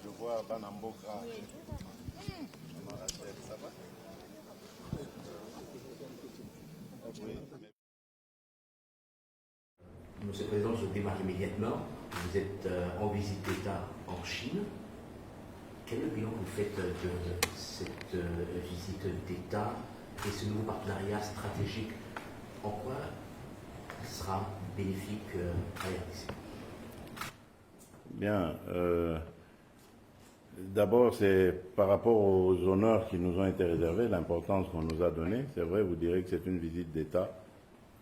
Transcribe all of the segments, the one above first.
je vois Banamboka. Ça va? Oui. Monsieur le Président, je démarre immédiatement. Vous êtes en visite d'État en Chine. Quel bilan vous faites de cette visite d'État et ce nouveau partenariat stratégique? En quoi sera bénéfique à la RDC? Bien. D'abord, c'est par rapport aux honneurs qui nous ont été réservés, l'importance qu'on nous a donnée. C'est vrai, vous direz que c'est une visite d'État,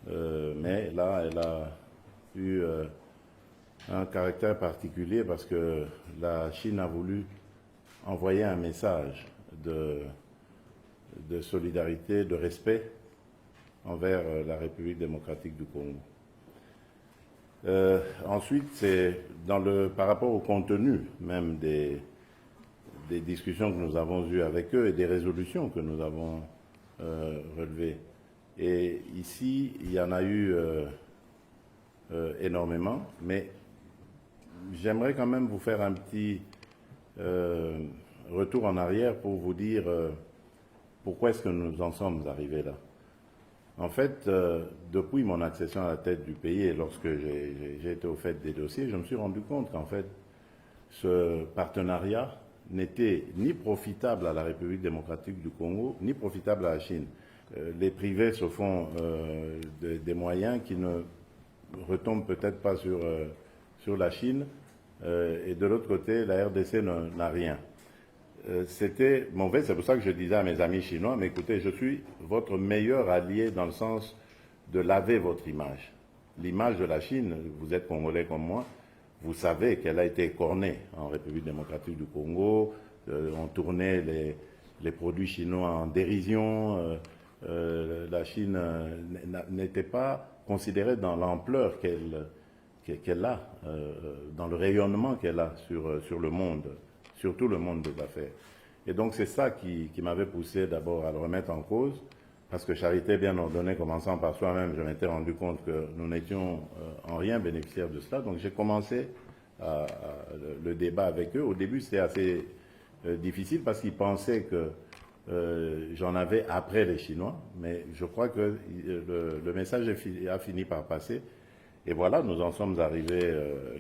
mais là, elle a eu un caractère particulier parce que la Chine a voulu envoyer un message de solidarité, de respect envers la République démocratique du Congo. Ensuite, c'est par rapport au contenu même des discussions que nous avons eues avec eux et des résolutions que nous avons relevées. Et ici, il y en a eu énormément, mais j'aimerais quand même vous faire un petit retour en arrière pour vous dire pourquoi est-ce que nous en sommes arrivés là. En fait, depuis mon accession à la tête du pays et lorsque j'ai été au fait des dossiers, je me suis rendu compte qu'en fait, ce partenariat n'était ni profitable à la République démocratique du Congo, ni profitable à la Chine. Les privés se font des moyens qui ne retombent peut-être pas sur la Chine, et de l'autre côté, la RDC n'a rien. C'était mauvais, c'est pour ça que je disais à mes amis chinois, mais écoutez, je suis votre meilleur allié dans le sens de laver votre image. L'image de la Chine, vous êtes congolais comme moi, vous savez qu'elle a été écornée en République démocratique du Congo, on tournait les produits chinois en dérision, la Chine n'était pas considérée dans l'ampleur qu'elle a, dans le rayonnement qu'elle a sur le monde, surtout le monde des affaires. Et donc c'est ça qui m'avait poussé d'abord à le remettre en cause, parce que charité bien ordonnée, commençant par soi-même, je m'étais rendu compte que nous n'étions en rien bénéficiaires de cela. Donc j'ai commencé le débat avec eux. Au début, c'était assez difficile parce qu'ils pensaient que j'en avais après les Chinois, mais je crois que le message a fini par passer. Et voilà, nous en sommes arrivés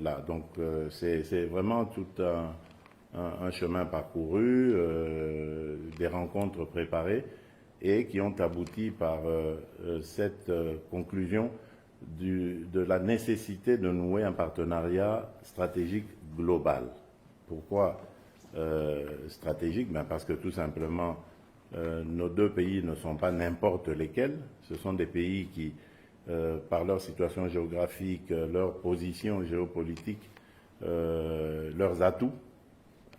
là. Donc c'est vraiment tout un chemin parcouru, des rencontres préparées et qui ont abouti par cette conclusion de la nécessité de nouer un partenariat stratégique global. Pourquoi stratégique? Parce que tout simplement, nos deux pays ne sont pas n'importe lesquels. Ce sont des pays qui, par leur situation géographique, leur position géopolitique, leurs atouts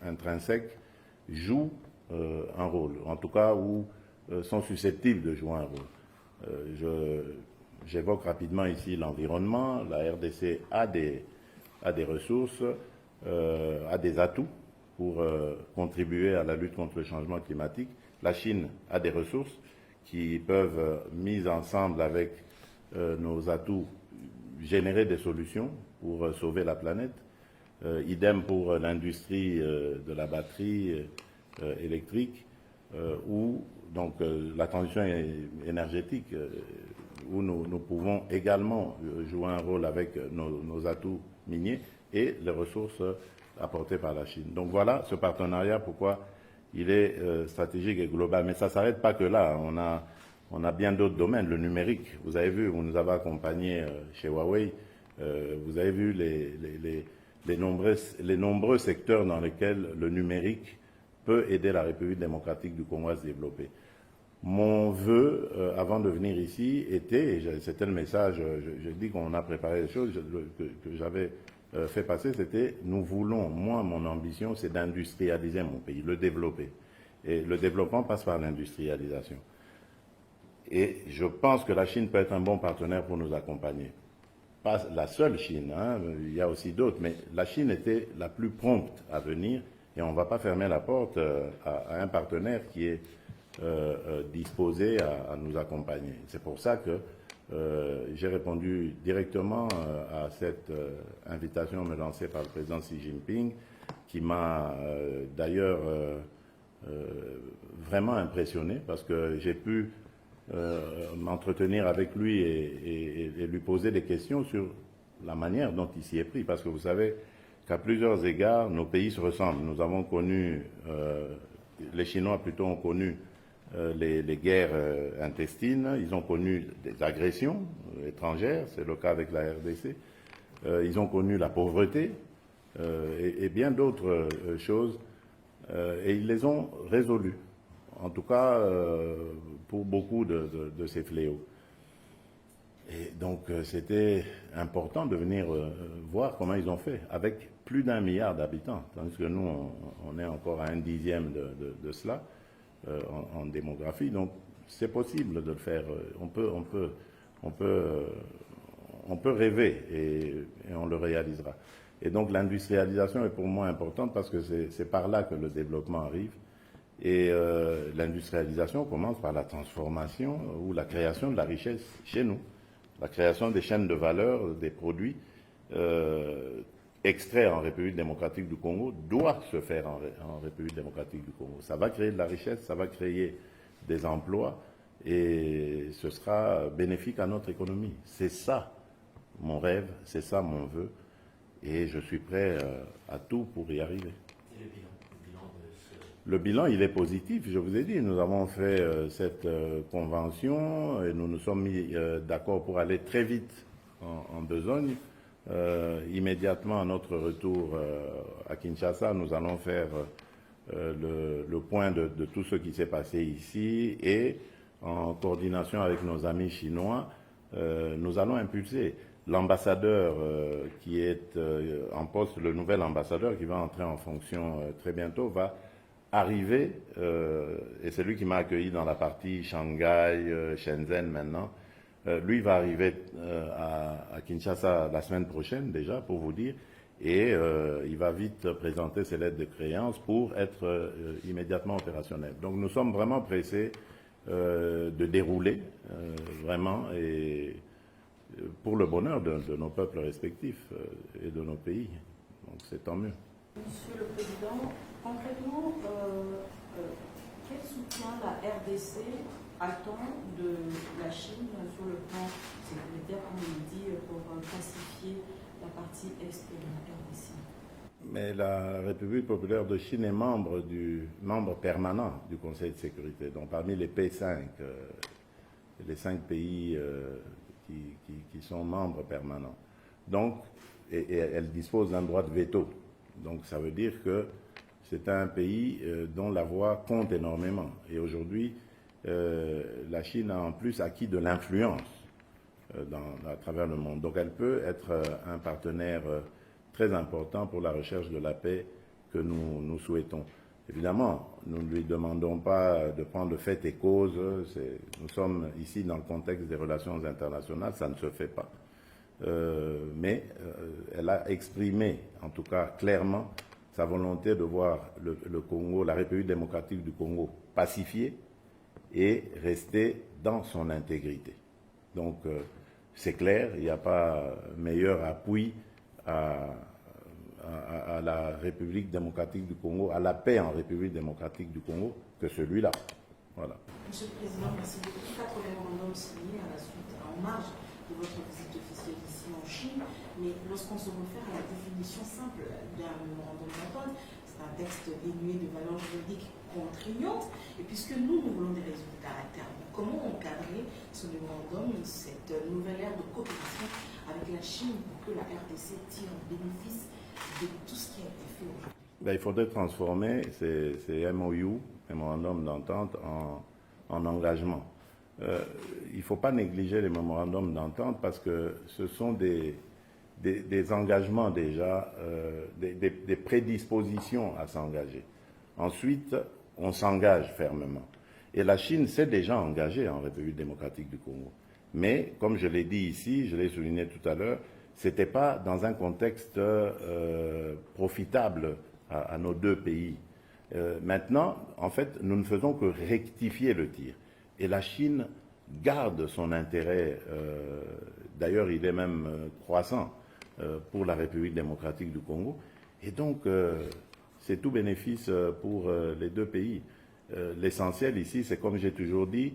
intrinsèques, jouent un rôle. En tout cas, où sont susceptibles de jouer un rôle. J'évoque rapidement ici l'environnement. La RDC a des ressources, a des atouts pour contribuer à la lutte contre le changement climatique. La Chine a des ressources qui peuvent, mises ensemble avec nos atouts, générer des solutions pour sauver la planète. Idem pour l'industrie de la batterie électrique ou donc la transition énergétique où nous pouvons également jouer un rôle avec nos atouts miniers et les ressources apportées par la Chine. Donc voilà ce partenariat, pourquoi il est stratégique et global. Mais ça ne s'arrête pas que là. On a bien d'autres domaines. Le numérique, vous avez vu, vous nous avez accompagnés chez Huawei, vous avez vu les nombreux secteurs dans lesquels le numérique peut aider la République démocratique du Congo à se développer. Mon vœu, avant de venir ici, était, et c'était le message, je dis qu'on a préparé les choses, que j'avais fait passer, c'était, nous voulons, moi, mon ambition, c'est d'industrialiser mon pays, le développer. Et le développement passe par l'industrialisation. Et je pense que la Chine peut être un bon partenaire pour nous accompagner. Pas la seule Chine, hein, il y a aussi d'autres, mais la Chine était la plus prompte à venir et on ne va pas fermer la porte à un partenaire qui est disposé à nous accompagner. C'est pour ça que j'ai répondu directement à cette invitation me lancée par le président Xi Jinping qui m'a d'ailleurs vraiment impressionné parce que j'ai pu m'entretenir avec lui et lui poser des questions sur la manière dont il s'y est pris. Parce que vous savez qu'à plusieurs égards, nos pays se ressemblent. Nous avons connu, les Chinois plutôt ont connu les guerres intestines, ils ont connu des agressions étrangères, c'est le cas avec la RDC, ils ont connu la pauvreté et bien d'autres choses, et ils les ont résolues, en tout cas pour beaucoup de ces fléaux. Et donc c'était important de venir voir comment ils ont fait, avec plus d'1 milliard d'habitants, tandis que nous, on est encore à 1/10 de cela en démographie. Donc c'est possible de le faire. On peut rêver et on le réalisera. Et donc l'industrialisation est pour moi importante parce que c'est par là que le développement arrive. Et l'industrialisation commence par la transformation ou la création de la richesse chez nous. La création des chaînes de valeur des produits extraits en République démocratique du Congo doit se faire en République démocratique du Congo. Ça va créer de la richesse, ça va créer des emplois et ce sera bénéfique à notre économie. C'est ça mon rêve, c'est ça mon vœu et je suis prêt à tout pour y arriver. Et le bilan, il est positif, je vous ai dit. Nous avons fait cette convention et nous nous sommes mis d'accord pour aller très vite en besogne. Immédiatement à notre retour à Kinshasa, nous allons faire le point de tout ce qui s'est passé ici et en coordination avec nos amis chinois, nous allons impulser. L'ambassadeur qui est en poste, le nouvel ambassadeur qui va entrer en fonction très bientôt, va arrivé, et c'est lui qui m'a accueilli dans la partie Shanghai, Shenzhen maintenant, lui va arriver à Kinshasa la semaine prochaine déjà, pour vous dire, et il va vite présenter ses lettres de créance pour être immédiatement opérationnel. Donc nous sommes vraiment pressés de dérouler, vraiment, et pour le bonheur de nos peuples respectifs et de nos pays. Donc c'est tant mieux. Monsieur le Président, concrètement, quel soutien la RDC attend de la Chine sur le plan sécuritaire, comme il dit, pour pacifier la partie est de la RDC? Mais la République populaire de Chine est membre permanent du Conseil de sécurité. Donc parmi les P5, les 5 pays qui sont membres permanents. Donc, et elle dispose d'un droit de veto. Donc ça veut dire que c'est un pays dont la voix compte énormément. Et aujourd'hui, la Chine a en plus acquis de l'influence à travers le monde. Donc elle peut être un partenaire très important pour la recherche de la paix que nous souhaitons. Évidemment, nous ne lui demandons pas de prendre fait et cause. Nous sommes ici dans le contexte des relations internationales, ça ne se fait pas. Mais elle a exprimé, en tout cas clairement, sa volonté de voir le Congo, la République démocratique du Congo, pacifiée et rester dans son intégrité. Donc c'est clair, il n'y a pas meilleur appui à la République démocratique du Congo, à la paix en République démocratique du Congo, que celui-là. Voilà. Monsieur le Président, merci beaucoup. 4 mémorandums signés à la suite, en marge de votre visite officielle ici en Chine, mais lorsqu'on se réfère à la définition simple d'un mémorandum d'entente, c'est un texte dénué de valeurs juridiques contraignantes, et puisque nous voulons des résultats à terme, comment encadrer ce mémorandum, cette nouvelle ère de coopération avec la Chine pour que la RDC tire bénéfice de tout ce qui a été fait aujourd'hui? Il faudrait transformer ces MOU, mémorandum d'entente, en engagement. Il ne faut pas négliger les mémorandums d'entente parce que ce sont des engagements déjà, des prédispositions à s'engager. Ensuite, on s'engage fermement. Et la Chine s'est déjà engagée en République démocratique du Congo. Mais, comme je l'ai dit ici, je l'ai souligné tout à l'heure, ce n'était pas dans un contexte profitable à nos deux pays. Maintenant, en fait, nous ne faisons que rectifier le tir. Et la Chine garde son intérêt, d'ailleurs il est même croissant pour la République démocratique du Congo. Et donc, c'est tout bénéfice pour les deux pays. L'essentiel ici, c'est comme j'ai toujours dit,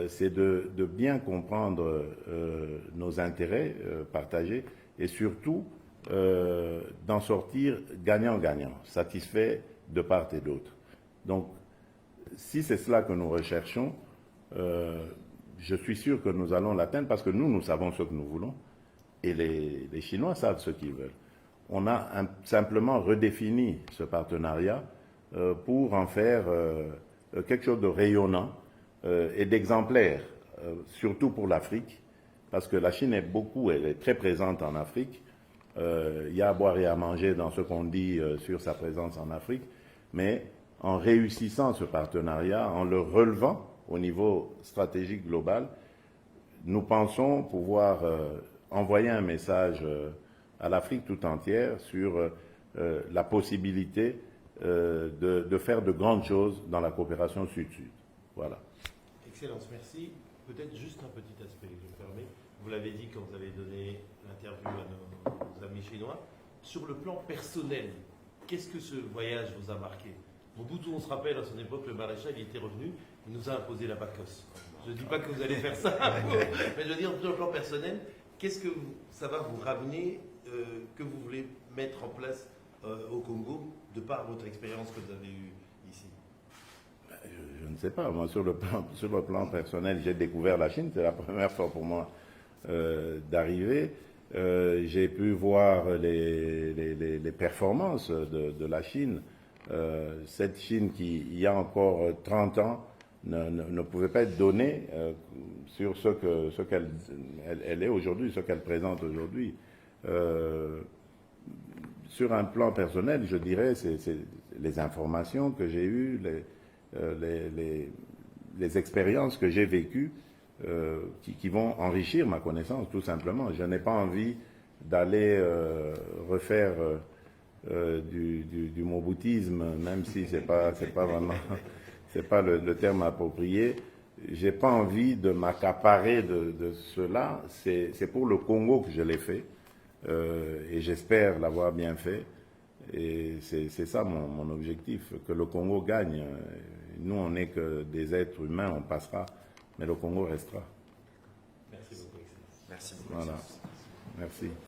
c'est de bien comprendre nos intérêts partagés et surtout d'en sortir gagnant-gagnant, satisfait de part et d'autre. Donc, si c'est cela que nous recherchons, je suis sûr que nous allons l'atteindre parce que nous savons ce que nous voulons et les Chinois savent ce qu'ils veulent. On a simplement redéfini ce partenariat pour en faire quelque chose de rayonnant et d'exemplaire, surtout pour l'Afrique, parce que la Chine elle est très présente en Afrique. Il y a à boire et à manger dans ce qu'on dit sur sa présence en Afrique, mais en réussissant ce partenariat, en le relevant au niveau stratégique global, nous pensons pouvoir envoyer un message à l'Afrique tout entière sur la possibilité de faire de grandes choses dans la coopération sud-sud. Voilà. Excellence, merci. Peut-être juste un petit aspect, je me permets. Vous l'avez dit quand vous avez donné l'interview à nos amis chinois. Sur le plan personnel, qu'est-ce que ce voyage vous a marqué? Mobutu, on se rappelle, à son époque, le maréchal, il était revenu, il nous a imposé la Bacchus. Je ne dis pas que vous allez faire ça, mais je veux dire, sur le plan personnel, qu'est-ce que ça va vous ramener, que vous voulez mettre en place au Congo, de par votre expérience que vous avez eue ici? Je ne sais pas. Moi, sur le plan personnel, j'ai découvert la Chine. C'est la première fois pour moi d'arriver. J'ai pu voir les performances de la Chine. Cette Chine qui, il y a encore 30 ans, ne pouvait pas être donnée sur ce qu'elle elle est aujourd'hui, ce qu'elle présente aujourd'hui. Sur un plan personnel, je dirais, c'est les informations que j'ai eues, les expériences que j'ai vécues qui vont enrichir ma connaissance, tout simplement. Je n'ai pas envie d'aller refaire du moboutisme, même si c'est pas vraiment, c'est pas le terme approprié. J'ai pas envie de m'accaparer de cela. C'est pour le Congo que je l'ai fait, et j'espère l'avoir bien fait. Et c'est ça mon objectif, que le Congo gagne. Nous, on n'est que des êtres humains, on passera, mais le Congo restera. Merci beaucoup, Excellence. Merci beaucoup. Voilà. Merci.